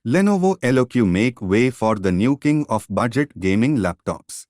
Lenovo LOQ make way for the new king of budget gaming laptops.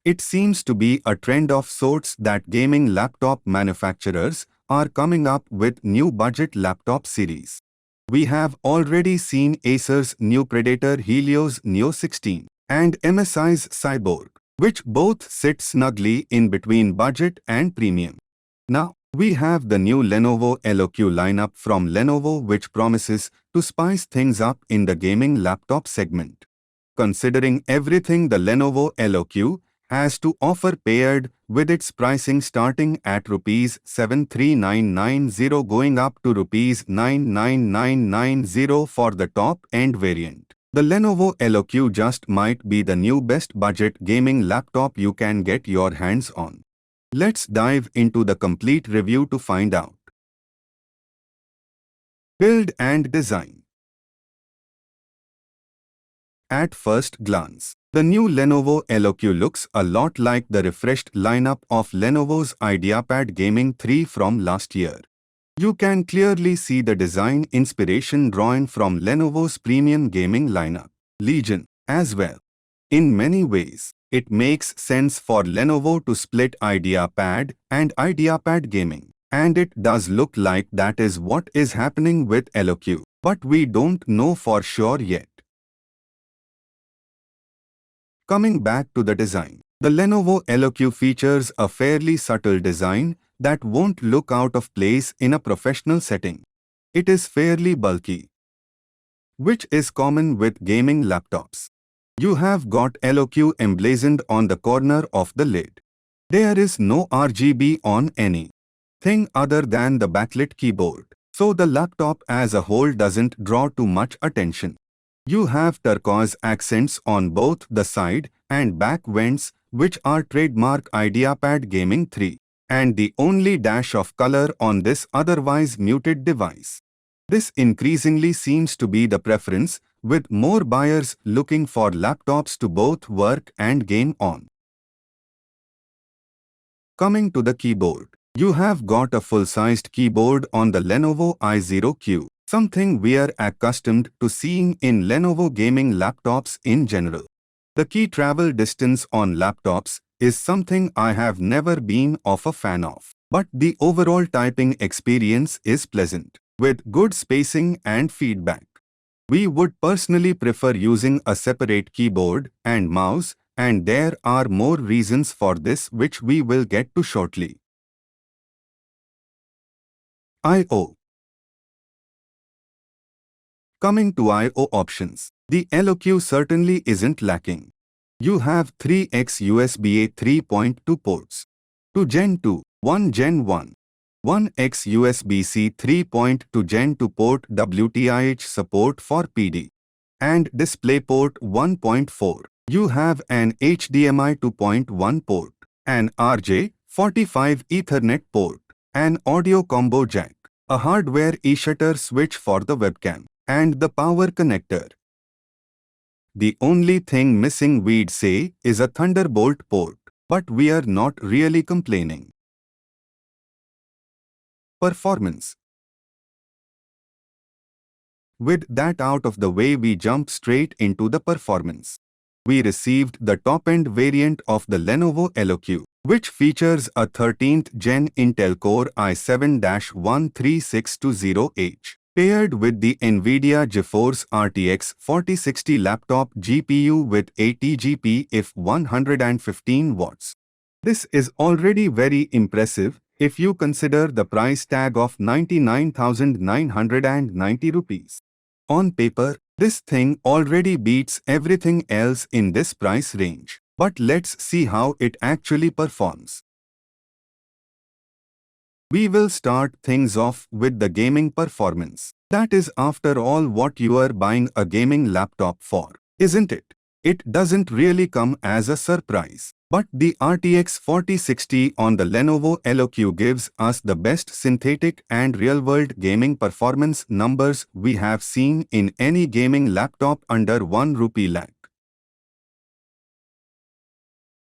It seems to be a trend of sorts that gaming laptop manufacturers are coming up with new budget laptop series. We have already seen Acer's new Predator Helios Neo 16 and MSI's Cyborg, which both sit snugly in between budget and premium. Now, we have the new Lenovo LOQ lineup from Lenovo, which promises to spice things up in the gaming laptop segment. Considering everything the Lenovo LOQ has to offer paired with its pricing starting at Rs 73990 going up to Rs 99990 for the top-end variant, the Lenovo LOQ just might be the new best budget gaming laptop you can get your hands on. Let's dive into the complete review to find out. Build and design. At first glance, the new Lenovo LOQ looks a lot like the refreshed lineup of Lenovo's IdeaPad Gaming 3 from last year. You can clearly see the design inspiration drawn from Lenovo's premium gaming lineup, Legion, as well. In many ways, it makes sense for Lenovo to split IdeaPad and IdeaPad Gaming, and it does look like that is what is happening with LOQ, but we don't know for sure yet. Coming back to the design, the Lenovo LOQ features a fairly subtle design that won't look out of place in a professional setting. It is fairly bulky, which is common with gaming laptops. You have got LOQ emblazoned on the corner of the lid. There is no RGB on anything other than the backlit keyboard, so the laptop as a whole doesn't draw too much attention. You have turquoise accents on both the side and back vents, which are trademark IdeaPad Gaming 3, and the only dash of color on this otherwise muted device. This increasingly seems to be the preference, with more buyers looking for laptops to both work and game on. Coming to the keyboard, you have got a full-sized keyboard on the Lenovo i0Q, something we are accustomed to seeing in Lenovo gaming laptops in general. The key travel distance on laptops is something I have never been a fan of, but the overall typing experience is pleasant, with good spacing and feedback. We would personally prefer using a separate keyboard and mouse, and there are more reasons for this which we will get to shortly. I/O. Coming to I/O options, the LOQ certainly isn't lacking. You have 3x USB-A 3.2 ports, 2 Gen 2, 1 Gen 1, 1x USB-C 3.2 Gen 2 port WTIH support for PD, and DisplayPort 1.4. You have an HDMI 2.1 port, an RJ45 Ethernet port, an audio combo jack, a hardware eShutter switch for the webcam, and the power connector. The only thing missing, we'd say, is a Thunderbolt port, but we are not really complaining. Performance. With that out of the way, we jump straight into the performance. We received the top-end variant of the Lenovo LOQ, which features a 13th Gen Intel Core i7-13620H, paired with the NVIDIA GeForce RTX 4060 laptop GPU with 80 GP if 115 watts. This is already very impressive if you consider the price tag of 99,990 rupees. On paper, this thing already beats everything else in this price range, but let's see how it actually performs. We will start things off with the gaming performance. That is, after all, what you are buying a gaming laptop for, isn't it? It doesn't really come as a surprise. But the RTX 4060 on the Lenovo LOQ gives us the best synthetic and real-world gaming performance numbers we have seen in any gaming laptop under 1 rupee lakh.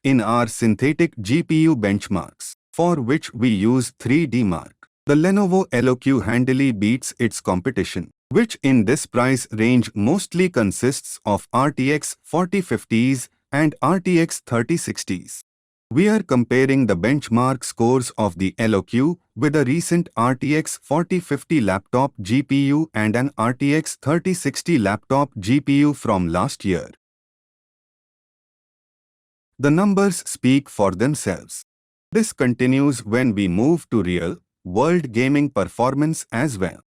In our synthetic GPU benchmarks, for which we use 3D Mark, the Lenovo LOQ handily beats its competition. which in this price range mostly consists of RTX 4050s and RTX 3060s. We are comparing the benchmark scores of the LOQ with a recent RTX 4050 laptop GPU and an RTX 3060 laptop GPU from last year. The numbers speak for themselves. This continues when we move to real-world gaming performance as well.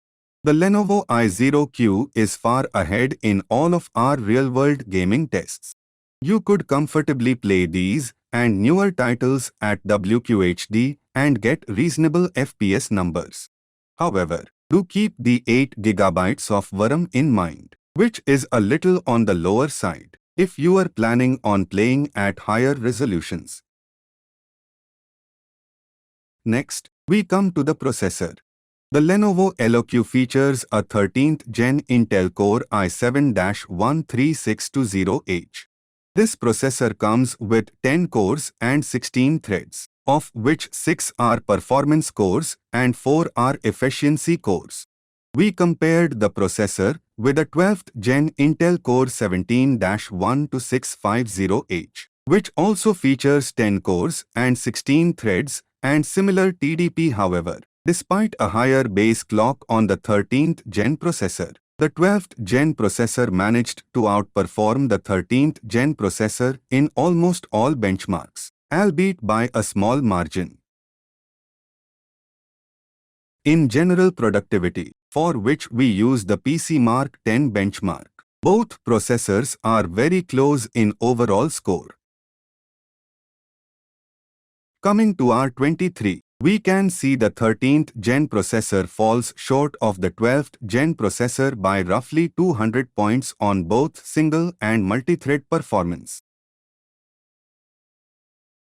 The Lenovo i0Q is far ahead in all of our real-world gaming tests. You could comfortably play these and newer titles at WQHD and get reasonable FPS numbers. However, do keep the 8 GB of RAM in mind, which is a little on the lower side if you are planning on playing at higher resolutions. Next, we come to the processor. The Lenovo LOQ features a 13th Gen Intel Core i7-13620H. This processor comes with 10 cores and 16 threads, of which 6 are performance cores and 4 are efficiency cores. We compared the processor with a 12th Gen Intel Core 17-12650H, which also features 10 cores and 16 threads and similar TDP. However, despite a higher base clock on the 13th Gen processor, the 12th Gen processor managed to outperform the 13th Gen processor in almost all benchmarks, albeit by a small margin. In general productivity, for which we use the PC Mark 10 benchmark, both processors are very close in overall score. Coming to R23, we can see the 13th Gen processor falls short of the 12th Gen processor by roughly 200 points on both single and multi-thread performance.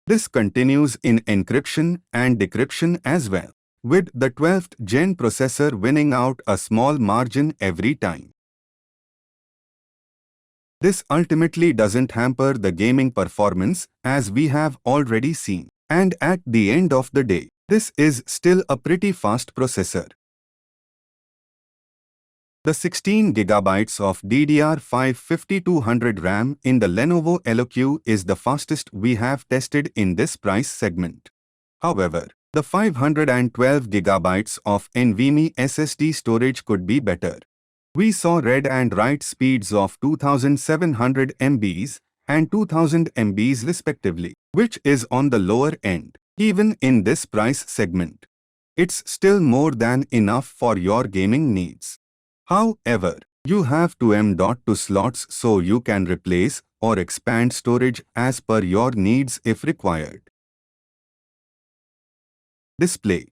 This continues in encryption and decryption as well, with the 12th Gen processor winning out a small margin every time. This ultimately doesn't hamper the gaming performance, as we have already seen. And at the end of the day, this is still a pretty fast processor. The 16 GB of DDR5 5200 RAM in the Lenovo LOQ is the fastest we have tested in this price segment. However, the 512 GB of NVMe SSD storage could be better. We saw read and write speeds of 2700 MBs and 2000 MBs respectively, which is on the lower end, even in this price segment. It's still more than enough for your gaming needs. However, you have to M.2 slots so you can replace or expand storage as per your needs if required. Display.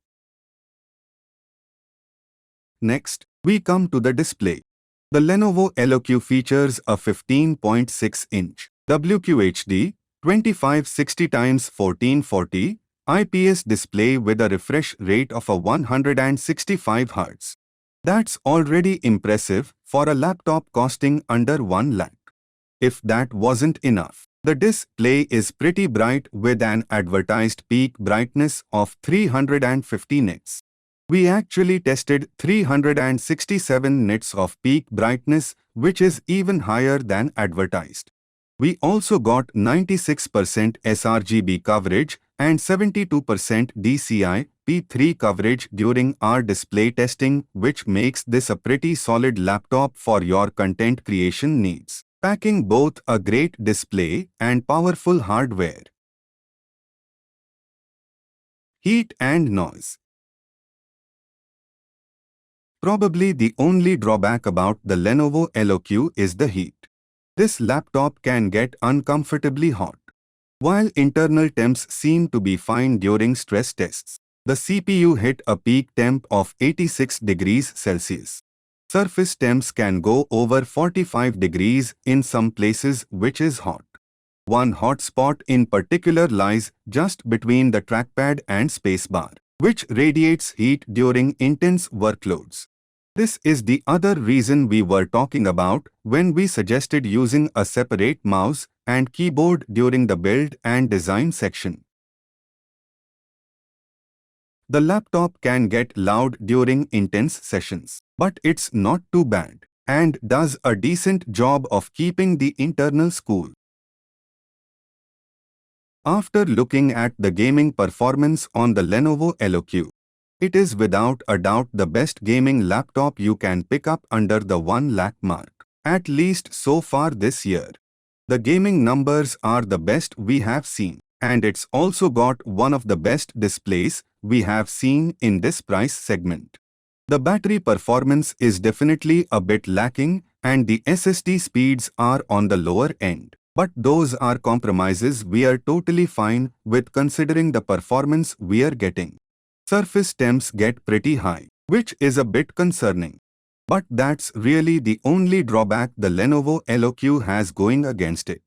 Next, we come to the display. The Lenovo LOQ features a 15.6-inch WQHD 2560x1440 IPS display with a refresh rate of 165 Hz. That's already impressive for a laptop costing under 1 lakh. If that wasn't enough, the display is pretty bright with an advertised peak brightness of 350 nits. We actually tested 367 nits of peak brightness, which is even higher than advertised. We also got 96% sRGB coverage and 72% DCI-P3 coverage during our display testing, which makes this a pretty solid laptop for your content creation needs, packing both a great display and powerful hardware. Heat and noise. Probably the only drawback about the Lenovo LOQ is the heat. This laptop can get uncomfortably hot. While internal temps seem to be fine during stress tests, the CPU hit a peak temp of 86 degrees Celsius. Surface temps can go over 45 degrees in some places, which is hot. One hot spot in particular lies just between the trackpad and spacebar, which radiates heat during intense workloads. This is the other reason we were talking about when we suggested using a separate mouse and keyboard during the build and design section. The laptop can get loud during intense sessions. But it's not too bad, and does a decent job of keeping the internals cool. After looking at the gaming performance on the Lenovo LOQ, it is without a doubt the best gaming laptop you can pick up under the 1 lakh mark, at least so far this year. The gaming numbers are the best we have seen, and it's also got one of the best displays we have seen in this price segment. The battery performance is definitely a bit lacking, and the SSD speeds are on the lower end. But those are compromises we are totally fine with considering the performance we are getting. Surface temps get pretty high, which is a bit concerning. But that's really the only drawback the Lenovo LOQ has going against it.